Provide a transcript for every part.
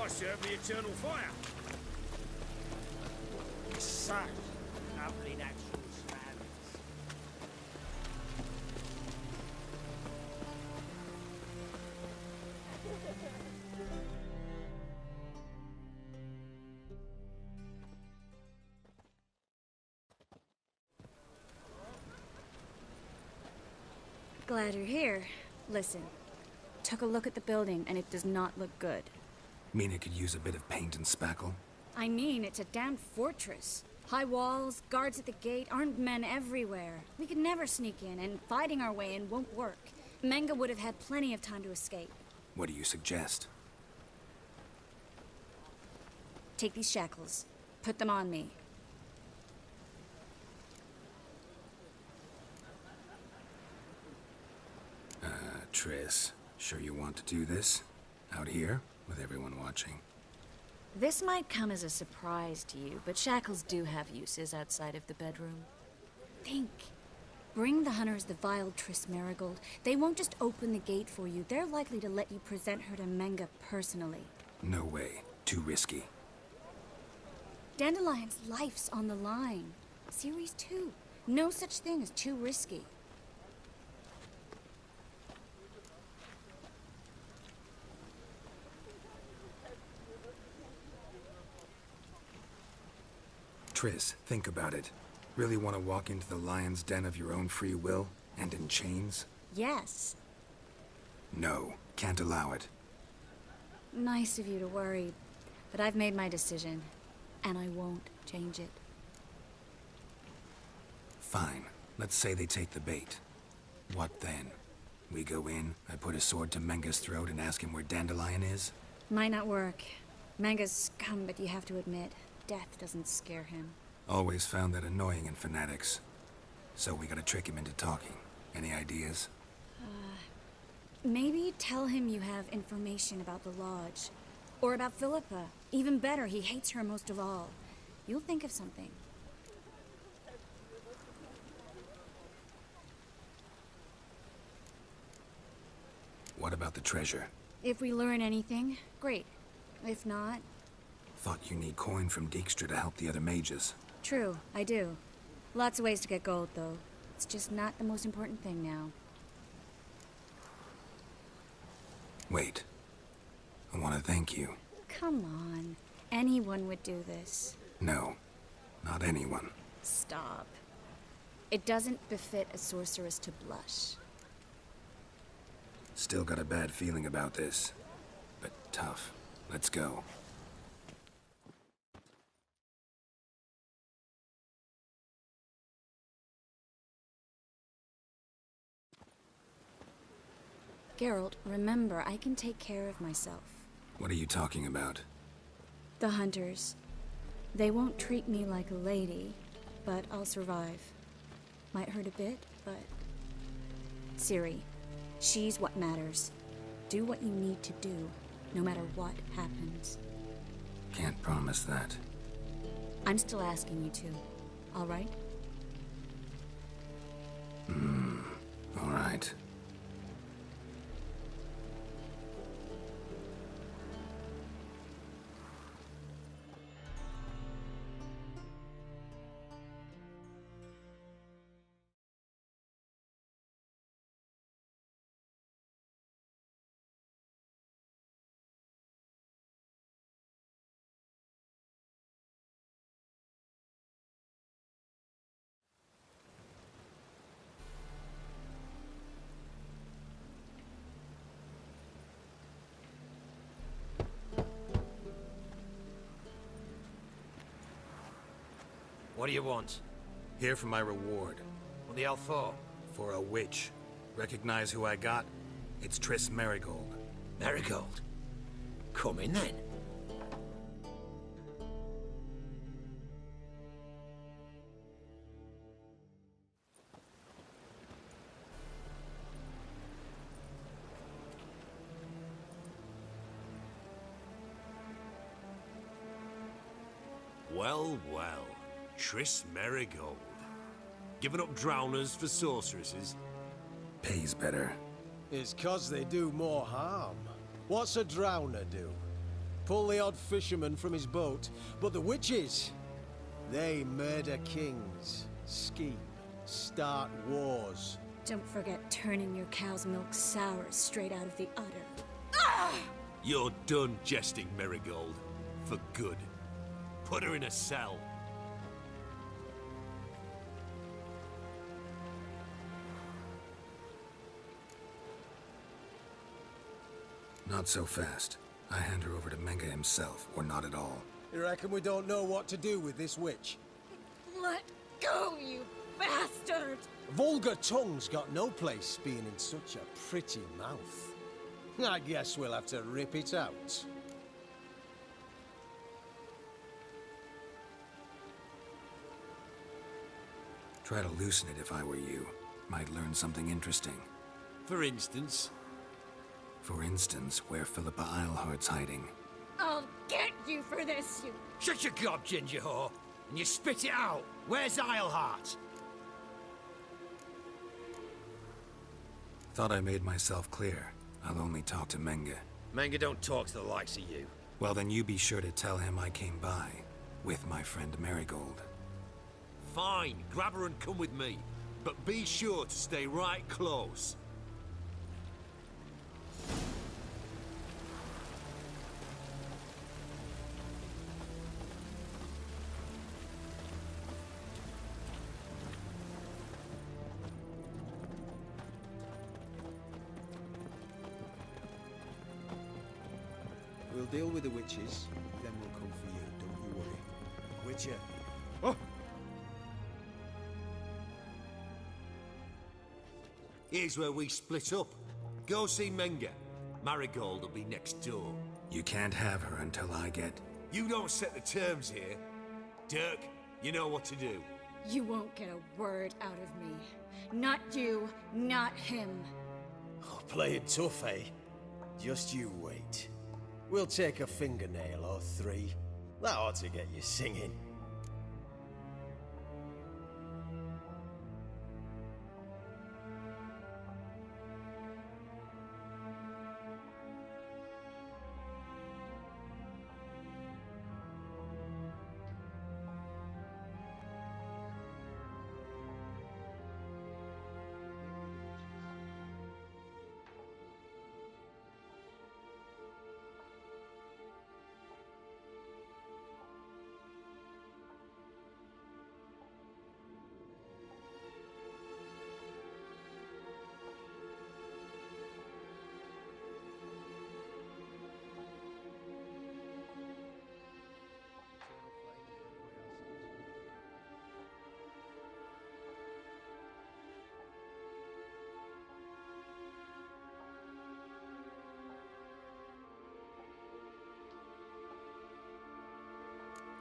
I serve the eternal fire. Such lovely natural surroundings. Glad you're here. Listen, took a look at the building and it does not look good. Mean it could use a bit of paint and spackle? I mean, it's a damn fortress. High walls, guards at the gate, armed men everywhere. We could never sneak in, and fighting our way in won't work. Menga would have had plenty of time to escape. What do you suggest? Take these shackles. Put them on me. Triss, sure you want to do this? Out here, with everyone watching? This might come as a surprise to you, but shackles do have uses outside of the bedroom. Think. Bring the hunters the vile Triss Marigold. They won't just open the gate for you. They're likely to let you present her to Menga personally. No way. Too risky. Dandelion's life's on the line. Series 2. No such thing as too risky. Triss, think about it. Really want to walk into the lion's den of your own free will, and in chains? Yes. No, can't allow it. Nice of you to worry, but I've made my decision, and I won't change it. Fine. Let's say they take the bait. What then? We go in, I put a sword to Menga's throat and ask him where Dandelion is? Might not work. Menga's scum, but you have to admit, death doesn't scare him. Always found that annoying in fanatics. So we gotta trick him into talking. Any ideas? Maybe tell him you have information about the Lodge. Or about Philippa. Even better, he hates her most of all. You'll think of something. What about the treasure? If we learn anything, great. If not... Thought you need coin from Dijkstra to help the other mages. True, I do. Lots of ways to get gold, though. It's just not the most important thing now. Wait. I want to thank you. Come on. Anyone would do this. No, not anyone. Stop. It doesn't befit a sorceress to blush. Still got a bad feeling about this. But tough. Let's go. Geralt, remember, I can take care of myself. What are you talking about? The hunters. They won't treat me like a lady, but I'll survive. Might hurt a bit, but... Ciri, she's what matters. Do what you need to do, no matter what happens. Can't promise that. I'm still asking you to, all right? All right. What do you want? Here for my reward. What the hell for? For a witch. Recognize who I got? It's Triss Marigold. Marigold? Come in then. Well, well. Triss Marigold. Giving up drowners for sorceresses? Pays better. It's 'cause they do more harm. What's a drowner do? pull the odd fisherman from his boat, but the witches, they murder kings, scheme, start wars. Don't forget turning your cow's milk sour straight out of the udder. You're done jesting, Marigold. For good. Put her in a cell. Not so fast. I hand her over to Menga himself, or not at all. You reckon we don't know what to do with this witch? Let go, you bastard! Vulgar tongue's got no place being in such a pretty mouth. I guess we'll have to rip it out. Try to loosen it if I were you. Might learn something interesting. For instance? For instance, where Philippa Eilhart's hiding. I'll get you for this, you... Shut your gob, ginger whore, and you spit it out. Where's Eilhart? Thought I made myself clear. I'll only talk to Menga. Manga don't talk to the likes of you. Well, then you be sure to tell him I came by. With my friend Marigold. Fine, grab her and come with me. But be sure to stay right close. We'll deal with the witches, then we'll come for you, don't you worry. Witcher. Oh. Here's where we split up. Go see Menga. Marigold will be next door. You can't have her until I get... You don't set the terms here. Dirk, you know what to do. You won't get a word out of me. Not you, not him. Oh, playing tough, eh? Just you wait. We'll take a fingernail or three. That ought to get you singing.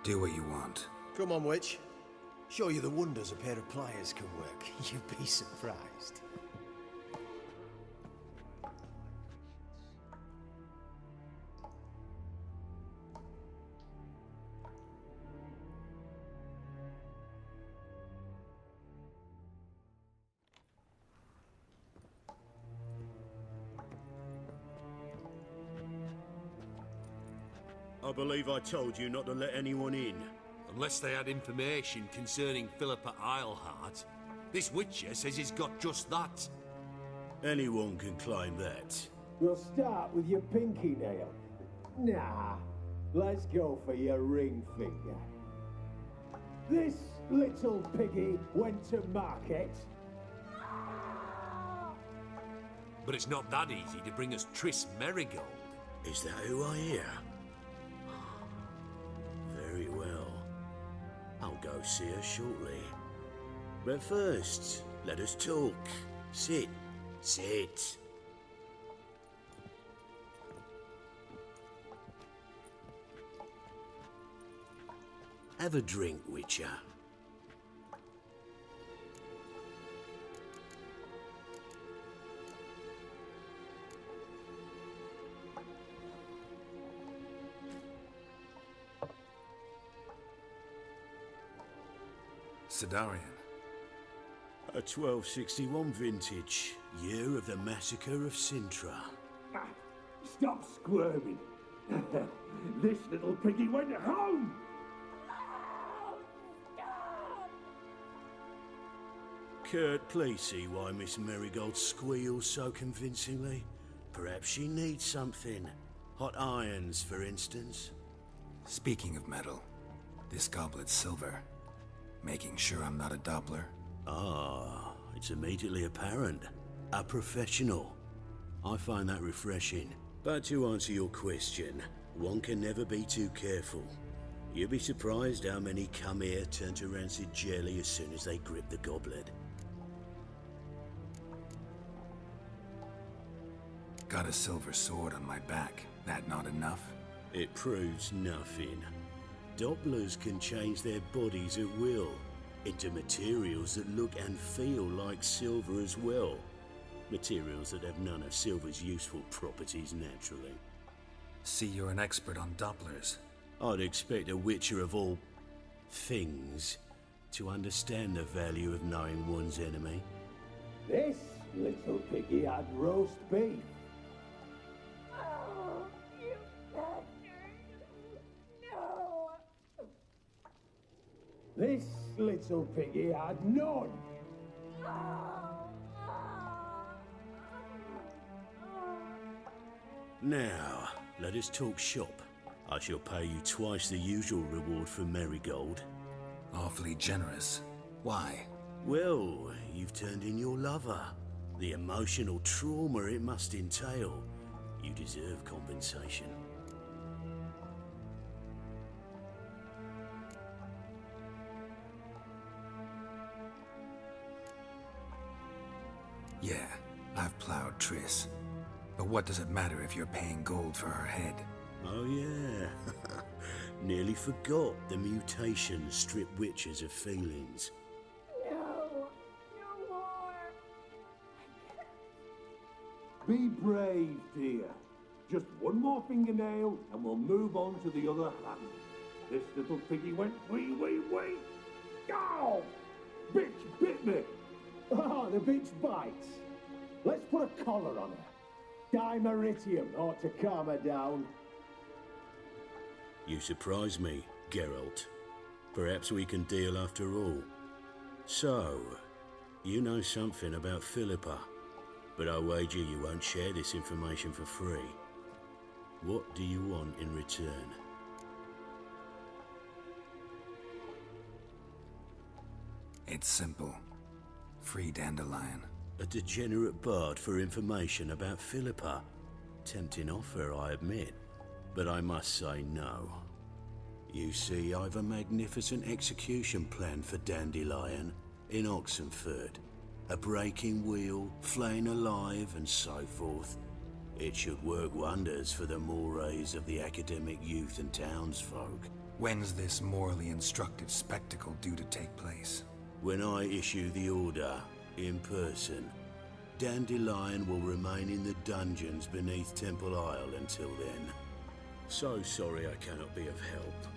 Do what you want. Come on, witch. Show you the wonders a pair of pliers can work. You'd be surprised. I believe I told you not to let anyone in. Unless they had information concerning Philippa Eilhart. This witcher says he's got just that. Anyone can claim that. We'll start with your pinky nail. Nah, let's go for your ring finger. This little piggy went to market. But it's not that easy to bring us Triss Marigold. Is that who I hear? Very well. I'll go see her shortly. But first, let us talk. Sit. Sit. Have a drink, Witcher. Sidarian. A 1261 vintage, year of the massacre of Sintra. Stop squirming. This little piggy went home! Kurt, please see why Miss Marigold squeals so convincingly. Perhaps she needs something. Hot irons, for instance. Speaking of metal, this goblet's silver. Making sure I'm not a Doppler. Ah, it's immediately apparent. A professional. I find that refreshing. But to answer your question, one can never be too careful. You'd be surprised how many come here turn to rancid jelly as soon as they grip the goblet. Got a silver sword on my back. That not enough? It proves nothing. Dopplers can change their bodies at will into materials that look and feel like silver as well. Materials that have none of silver's useful properties naturally. See, you're an expert on Dopplers. I'd expect a witcher of all things to understand the value of knowing one's enemy. This little piggy had roast beef. This little piggy had none. Now, let us talk shop. I shall pay you twice the usual reward for Marigold. Awfully generous. Why? Well, you've turned in your lover. The emotional trauma it must entail. You deserve compensation. Yeah, I've plowed Triss. But what does it matter if you're paying gold for her head? Oh yeah. Nearly forgot the mutations strip witches of feelings. No more. Be brave, dear. Just one more fingernail and we'll move on to the other hand. This little piggy went wee. Ow! Bitch bit me! Ah, the bitch bites. Let's put a collar on her. Dimeritium ought to calm her down. You surprise me, Geralt. Perhaps we can deal after all. So, you know something about Philippa, but I wager you won't share this information for free. What do you want in return? It's simple. Free Dandelion. A degenerate bard for information about Philippa. Tempting offer, I admit, but I must say no. You see, I've a magnificent execution plan for Dandelion in Oxenford. A breaking wheel, flaying alive, and so forth. It should work wonders for the mores of the academic youth and townsfolk. When's this morally instructive spectacle due to take place? When I issue the order, in person, Dandelion will remain in the dungeons beneath Temple Isle until then. So sorry I cannot be of help.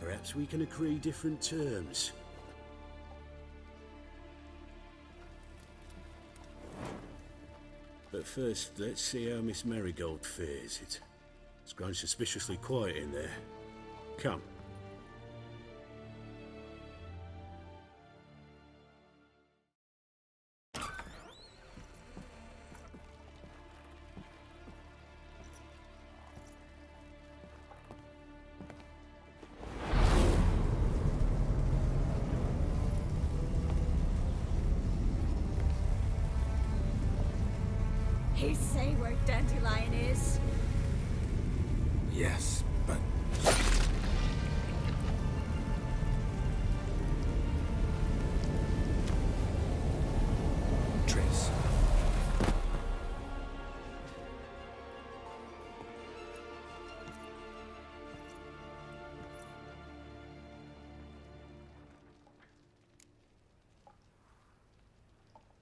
Perhaps we can agree different terms. But first, let's see how Miss Marigold fares. It's grown suspiciously quiet in there. Come. He say where Dandelion is? Yes,